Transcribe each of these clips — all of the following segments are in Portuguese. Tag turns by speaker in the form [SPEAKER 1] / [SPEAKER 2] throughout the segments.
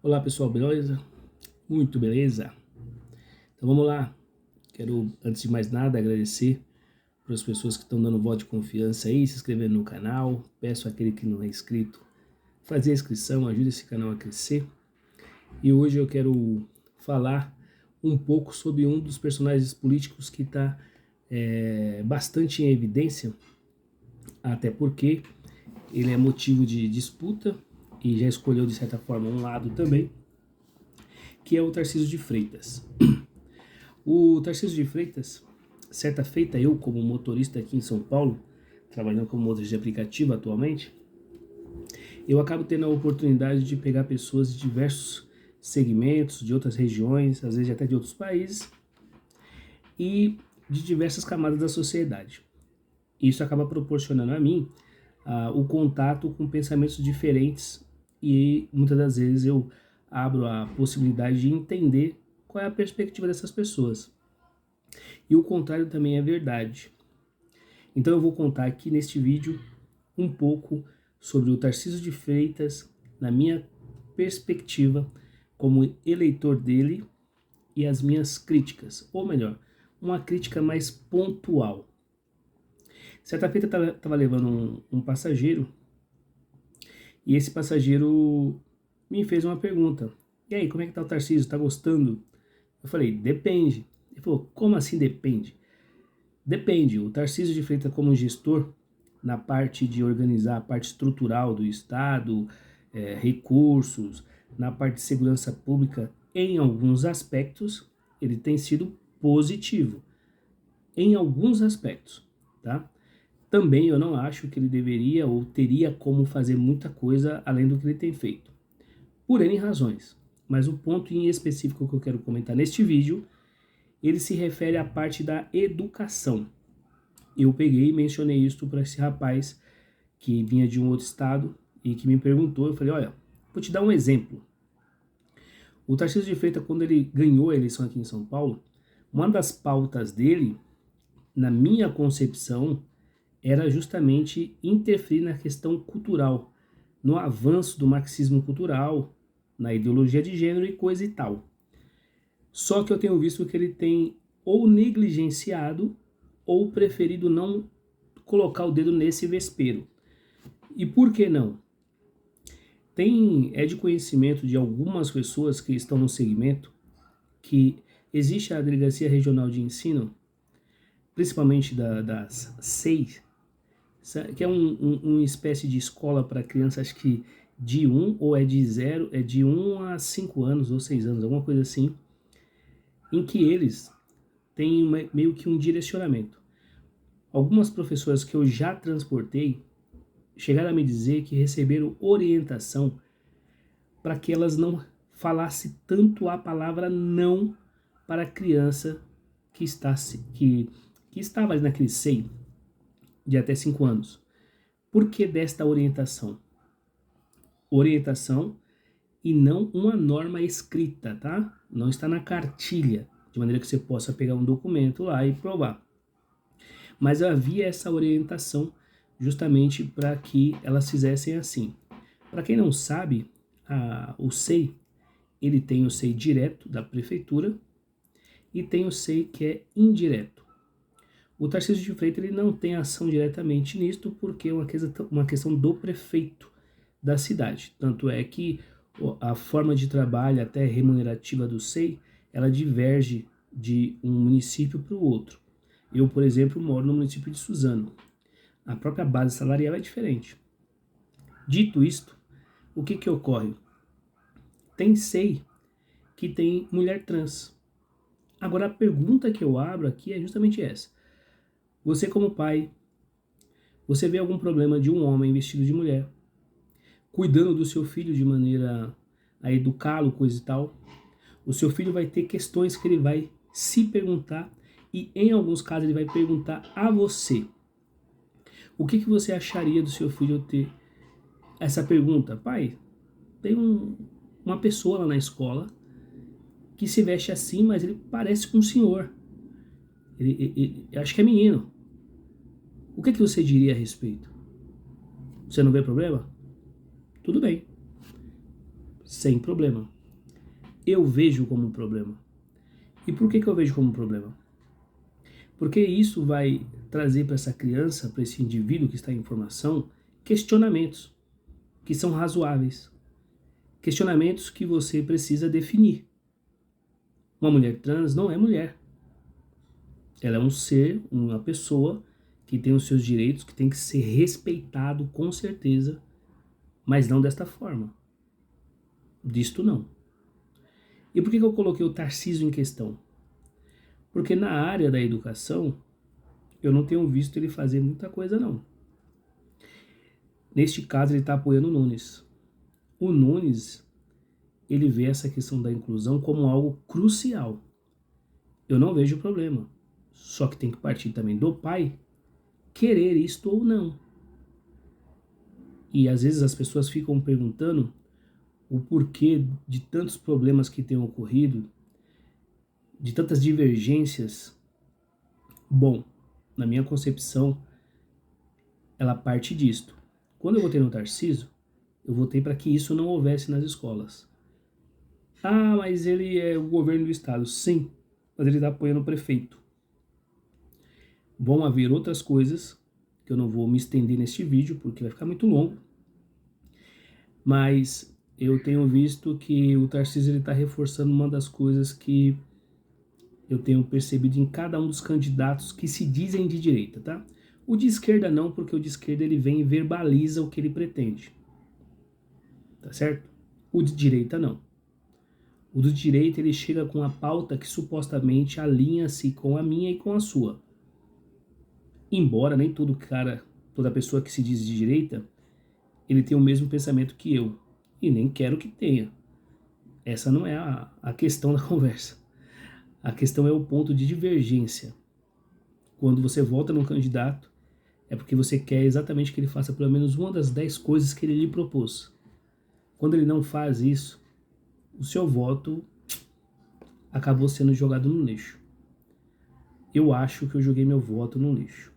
[SPEAKER 1] Olá pessoal, beleza? Muito beleza? Então vamos lá. Quero, antes de mais nada, agradecer para as pessoas que estão dando voto de confiança aí, se inscrevendo no canal. Peço àquele que não é inscrito, fazer a inscrição, ajuda esse canal a crescer. E hoje eu quero falar um pouco sobre um dos personagens políticos que está bastante em evidência, até porque ele é motivo de disputa e já escolheu de certa forma um lado também, que é o Tarcísio de Freitas. O Tarcísio de Freitas, certa feita eu como motorista aqui em São Paulo, trabalhando como motorista de aplicativo atualmente, eu acabo tendo a oportunidade de pegar pessoas de diversos segmentos, de outras regiões, às vezes até de outros países, e de diversas camadas da sociedade. Isso acaba proporcionando a mim o contato com pensamentos diferentes e muitas das vezes eu abro a possibilidade de entender qual é a perspectiva dessas pessoas. E o contrário também é verdade. Então eu vou contar aqui neste vídeo um pouco sobre o Tarcísio de Freitas, na minha perspectiva como eleitor dele e as minhas críticas, ou melhor, uma crítica mais pontual. Certa feita estava levando um passageiro e esse passageiro me fez uma pergunta. E aí, como é que tá o Tarcísio? Tá gostando? Eu falei, depende. Ele falou, como assim depende? Depende, o Tarcísio de Freitas como gestor, na parte de organizar a parte estrutural do Estado, recursos, na parte de segurança pública, em alguns aspectos, ele tem sido positivo. Em alguns aspectos, tá? Também eu não acho que ele deveria ou teria como fazer muita coisa além do que ele tem feito. Por N razões. Mas o ponto em específico que eu quero comentar neste vídeo, ele se refere à parte da educação. Eu peguei e mencionei isso para esse rapaz que vinha de um outro estado e que me perguntou. Eu falei, olha, vou te dar um exemplo. O Tarcísio de Freitas, quando ele ganhou a eleição aqui em São Paulo, uma das pautas dele, na minha concepção, era justamente interferir na questão cultural, no avanço do marxismo cultural, na ideologia de gênero e coisa e tal. Só que eu tenho visto que ele tem ou negligenciado ou preferido não colocar o dedo nesse vespeiro. E por que não? É de conhecimento de algumas pessoas que estão no segmento que existe a Delegacia Regional de Ensino, principalmente das SEI, que é uma espécie de escola para crianças, acho que de 1 ou é de 0, é de 1 a 5 anos ou 6 anos, alguma coisa assim, em que eles têm meio que um direcionamento. Algumas professoras que eu já transportei chegaram a me dizer que receberam orientação para que elas não falassem tanto a palavra não para a criança que estava naquele seio de até 5 anos. Por que desta orientação? Orientação e não uma norma escrita, tá? Não está na cartilha, de maneira que você possa pegar um documento lá e provar. Mas havia essa orientação justamente para que elas fizessem assim. Para quem não sabe, o SEI, ele tem o SEI direto da prefeitura e tem o SEI que é indireto. O Tarcísio de Freitas ele não tem ação diretamente nisto porque é uma questão do prefeito da cidade. Tanto é que a forma de trabalho até remunerativa do SEI, ela diverge de um município para o outro. Eu, por exemplo, moro no município de Suzano. A própria base salarial é diferente. Dito isto, o que ocorre? Tem SEI que tem mulher trans. Agora, a pergunta que eu abro aqui é justamente essa. Você como pai, você vê algum problema de um homem vestido de mulher, cuidando do seu filho de maneira a educá-lo, coisa e tal, o seu filho vai ter questões que ele vai se perguntar e em alguns casos ele vai perguntar a você. O que você acharia do seu filho ter essa pergunta? Pai, tem uma pessoa lá na escola que se veste assim, mas ele parece com um senhor. Acho que é menino. O que você diria a respeito? Você não vê problema? Tudo bem. sem problema. Eu vejo como um problema. E por que eu vejo como um problema? Porque isso vai trazer para essa criança, para esse indivíduo que está em formação, questionamentos que são razoáveis. Questionamentos que você precisa definir. Uma mulher trans não é mulher. Ela é um ser, uma pessoa que tem os seus direitos, que tem que ser respeitado com certeza, mas não desta forma. Disto não. E por que eu coloquei o Tarcísio em questão? Porque na área da educação, eu não tenho visto ele fazer muita coisa não. Neste caso, ele está apoiando o Nunes. O Nunes, ele vê essa questão da inclusão como algo crucial. Eu não vejo problema. Só que tem que partir também do pai querer isto ou não. E às vezes as pessoas ficam perguntando o porquê de tantos problemas que têm ocorrido, de tantas divergências. Bom, na minha concepção, ela parte disto. Quando eu votei no Tarcísio, eu votei para que isso não houvesse nas escolas. Ah, mas ele é o governo do estado. Sim, mas ele está apoiando o prefeito. Vão haver outras coisas que eu não vou me estender neste vídeo, porque vai ficar muito longo. Mas eu tenho visto que o Tarcísio está reforçando uma das coisas que eu tenho percebido em cada um dos candidatos que se dizem de direita, tá? O de esquerda não, porque o de esquerda ele vem e verbaliza o que ele pretende. Tá certo? O de direita não. O de direita ele chega com a pauta que supostamente alinha-se com a minha e com a sua. Embora nem todo cara, toda pessoa que se diz de direita, ele tem o mesmo pensamento que eu. E nem quero que tenha. Essa não é a questão da conversa. A questão é o ponto de divergência. Quando você vota num candidato, é porque você quer exatamente que ele faça pelo menos uma das 10 coisas que ele lhe propôs. Quando ele não faz isso, o seu voto acabou sendo jogado no lixo. Eu acho que eu joguei meu voto no lixo.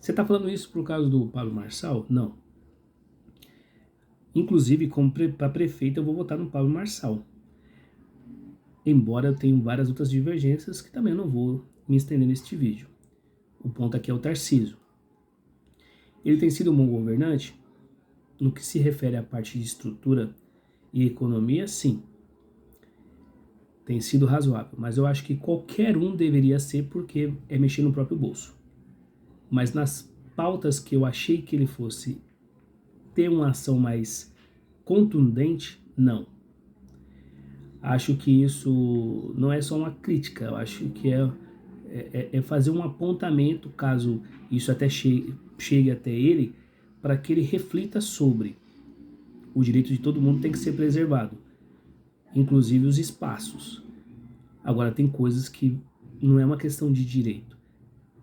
[SPEAKER 1] Você está falando isso por causa do Pablo Marçal? Não. Inclusive, como para prefeito, eu vou votar no Pablo Marçal. Embora eu tenha várias outras divergências que também eu não vou me estender neste vídeo. O ponto aqui é o Tarcísio. Ele tem sido um bom governante? No que se refere à parte de estrutura e economia, sim. Tem sido razoável, mas eu acho que qualquer um deveria ser porque é mexer no próprio bolso. Mas nas pautas que eu achei que ele fosse ter uma ação mais contundente, não. Acho que isso não é só uma crítica, eu acho que é fazer um apontamento, caso isso até chegue até ele, para que ele reflita sobre o direito de todo mundo tem que ser preservado, inclusive os espaços. Agora, tem coisas que não é uma questão de direito.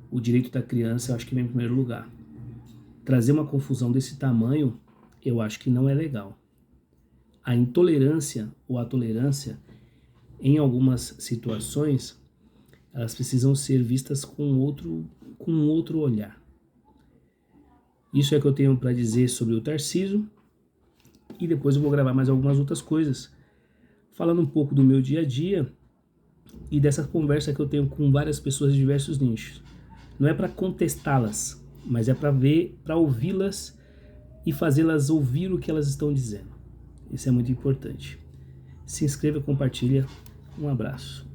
[SPEAKER 1] O direito da criança, eu acho que vem em primeiro lugar. Trazer uma confusão desse tamanho, eu acho que não é legal. A intolerância ou a tolerância, em algumas situações, elas precisam ser vistas com um outro olhar. Isso é o que eu tenho para dizer sobre o Tarcísio. E depois eu vou gravar mais algumas outras coisas, falando um pouco do meu dia a dia e dessa conversa que eu tenho com várias pessoas de diversos nichos. Não é para contestá-las, mas é para ouvi-las e fazê-las ouvir o que elas estão dizendo. Isso é muito importante. Se inscreva, compartilha. Um abraço.